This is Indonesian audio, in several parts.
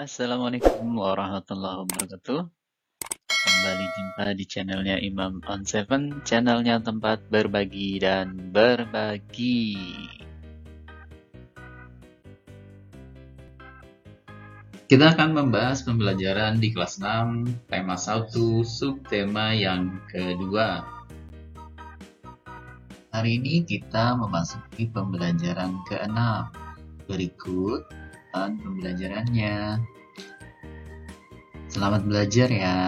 Assalamualaikum warahmatullahi wabarakatuh. Kembali jumpa di channelnya Imam on Seven, channelnya tempat berbagi dan berbagi. Kita akan membahas pembelajaran di kelas 6, tema 1, subtema yang kedua. Hari ini kita memasuki pembelajaran ke-6. Berikut pembelajarannya. Selamat belajar ya.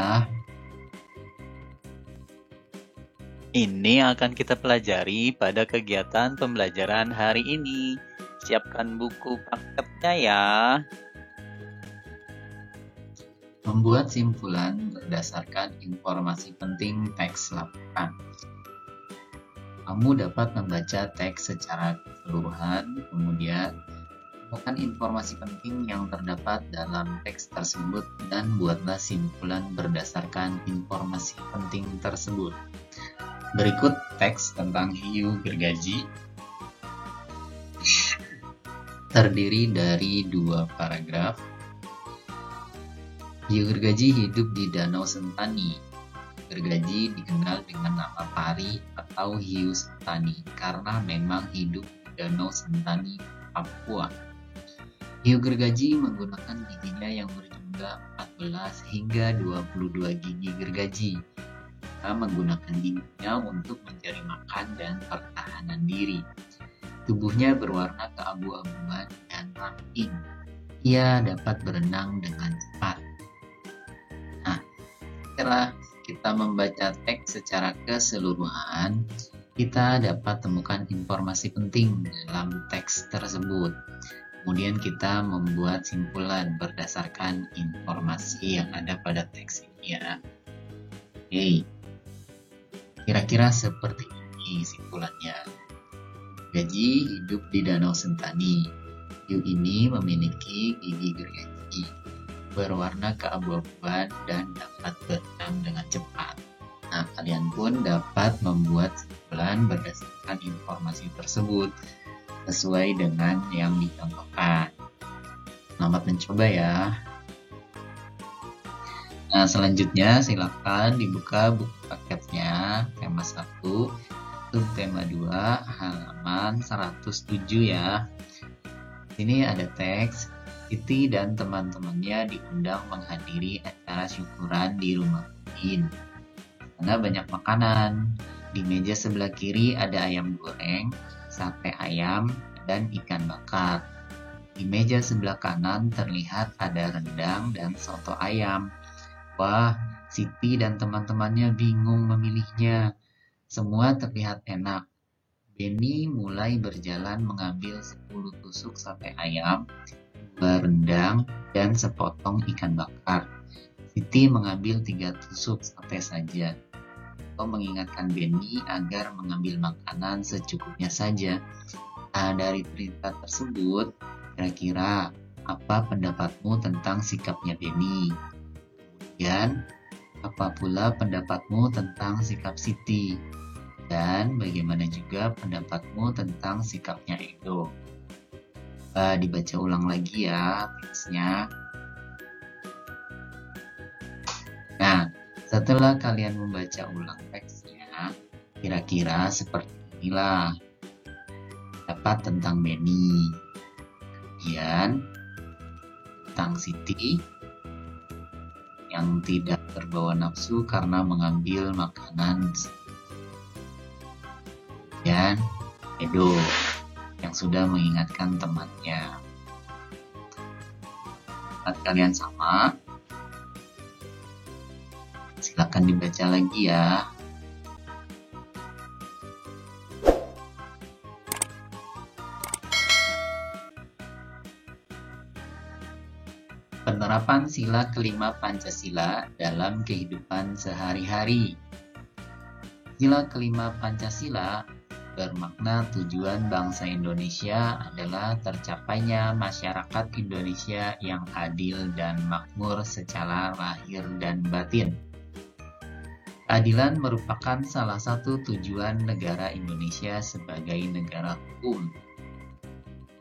Ini akan kita pelajari pada kegiatan pembelajaran hari ini. Siapkan buku prakteknya ya. Membuat simpulan berdasarkan informasi penting teks laporan. Kamu dapat membaca teks secara keseluruhan, kemudian menemukan informasi penting yang terdapat dalam teks tersebut dan buatlah simpulan berdasarkan informasi penting tersebut. Berikut teks tentang hiu gergaji. Terdiri dari 2 paragraf. Hiu gergaji hidup di Danau Sentani. Gergaji dikenal dengan nama pari atau hiu sentani karena memang hidup di Danau Sentani, Papua. Hiu gergaji menggunakan giginya yang berjumlah 14 hingga 22 gigi gergaji. Mereka menggunakan giginya untuk mencari makan dan pertahanan diri. Tubuhnya berwarna keabu-abuan dan ramping. Ia dapat berenang dengan cepat. Nah, setelah kita membaca teks secara keseluruhan, kita dapat temukan informasi penting dalam teks tersebut. Kemudian kita membuat simpulan berdasarkan informasi yang ada pada teks ini ya. Oke, kira-kira seperti ini simpulannya. Gergaji hidup di Danau Sentani. Hiu ini memiliki gigi gergaji, berwarna keabu-abuan dan dapat berenang dengan cepat. Nah, kalian pun dapat membuat simpulan berdasarkan informasi tersebut sesuai dengan yang dicontohkan. Selamat mencoba ya. Nah, selanjutnya silakan dibuka buku paketnya tema 1, subtema 2, halaman 107 ya. Ini ada teks, Siti dan teman-temannya diundang menghadiri acara syukuran di rumah Udin. Karena banyak makanan. Di meja sebelah kiri ada ayam goreng, sate ayam, dan ikan bakar. Di meja sebelah kanan terlihat ada rendang dan soto ayam. Wah, Siti dan teman-temannya bingung memilihnya. Semua terlihat enak. Benny mulai berjalan mengambil 10 tusuk sate ayam, 2 rendang, dan sepotong ikan bakar. Siti mengambil 3 tusuk sate saja. Tom mengingatkan Benny agar mengambil makanan secukupnya saja. Nah, dari cerita tersebut, kira-kira apa pendapatmu tentang sikapnya Benny? Kemudian, apa pula pendapatmu tentang sikap Siti? Dan bagaimana juga pendapatmu tentang sikapnya Edo? Dibaca ulang lagi ya teksnya. Nah, setelah kalian membaca ulang teksnya, kira-kira seperti inilah pendapat tentang Benny. Kemudian tentang Siti yang tidak terbawa nafsu karena mengambil makanan. Dan Edo yang sudah mengingatkan temannya. Saat kalian sama, silakan dibaca lagi ya. Penerapan sila kelima Pancasila dalam kehidupan sehari-hari. Sila kelima Pancasila bermakna tujuan bangsa Indonesia adalah tercapainya masyarakat Indonesia yang adil dan makmur secara lahir dan batin. Keadilan merupakan salah satu tujuan negara Indonesia sebagai negara hukum.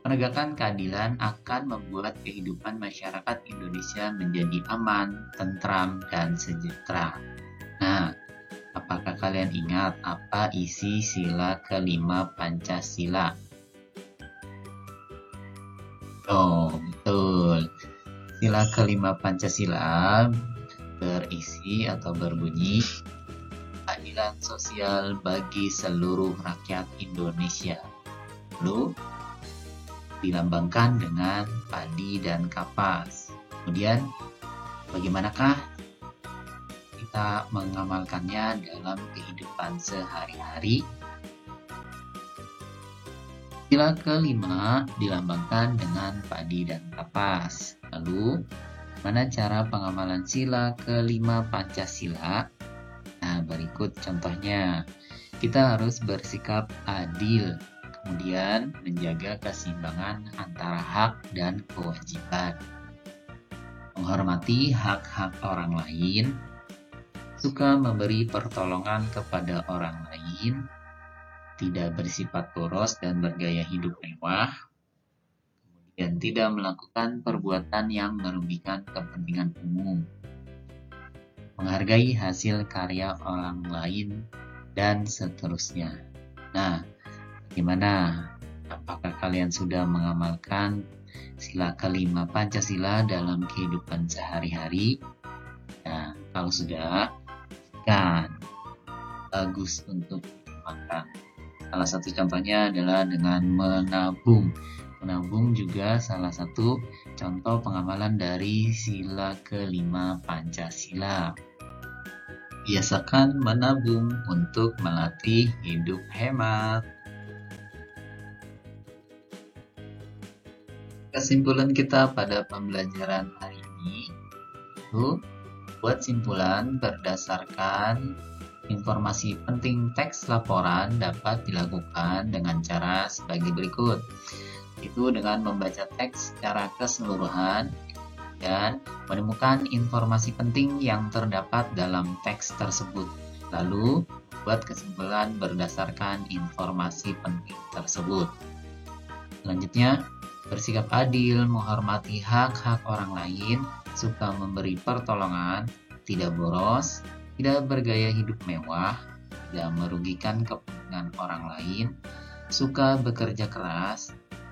Penegakan keadilan akan membuat kehidupan masyarakat Indonesia menjadi aman, tentram, dan sejahtera. Nah, apakah kalian ingat apa isi sila kelima Pancasila? Oh, betul. Sila kelima Pancasila berisi atau berbunyi keadilan sosial bagi seluruh rakyat Indonesia. Lalu dilambangkan dengan padi dan kapas. Kemudian, bagaimanakah kita mengamalkannya dalam kehidupan sehari-hari? Sila kelima dilambangkan dengan padi dan kapas. Lalu, mana cara pengamalan sila kelima Pancasila? Nah, berikut contohnya. Kita harus bersikap adil, kemudian menjaga keseimbangan antara hak dan kewajiban, menghormati hak-hak orang lain, suka memberi pertolongan kepada orang lain, tidak bersifat boros dan bergaya hidup mewah, kemudian tidak melakukan perbuatan yang merugikan kepentingan umum, menghargai hasil karya orang lain, dan seterusnya. Nah, bagaimana? Apakah kalian sudah mengamalkan sila kelima Pancasila dalam kehidupan sehari-hari? Nah, kalau sudah, kan bagus untuk dimakan. Salah satu contohnya adalah dengan menabung. Menabung juga salah satu contoh pengamalan dari sila kelima Pancasila. Biasakan menabung untuk melatih hidup hemat. Kesimpulan kita pada pembelajaran hari ini itu buat simpulan berdasarkan informasi penting teks laporan dapat dilakukan dengan cara sebagai berikut. Itu dengan membaca teks secara keseluruhan dan menemukan informasi penting yang terdapat dalam teks tersebut. Lalu, buat kesimpulan berdasarkan informasi penting tersebut. Selanjutnya, bersikap adil, menghormati hak-hak orang lain, suka memberi pertolongan, tidak boros, tidak bergaya hidup mewah, tidak merugikan kepentingan orang lain, suka bekerja keras,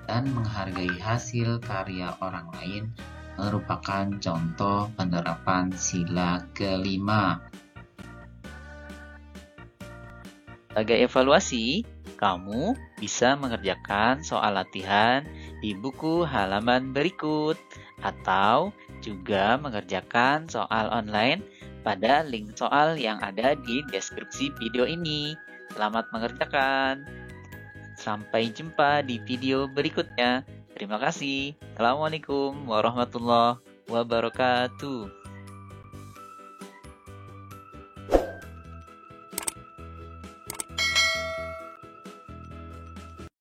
dan menghargai hasil karya orang lain merupakan contoh penerapan sila kelima. Sebagai evaluasi, kamu bisa mengerjakan soal latihan di buku halaman berikut atau juga mengerjakan soal online pada link soal yang ada di deskripsi video ini. Selamat mengerjakan. Sampai jumpa di video berikutnya. Terima kasih. Assalamualaikum warahmatullahi wabarakatuh.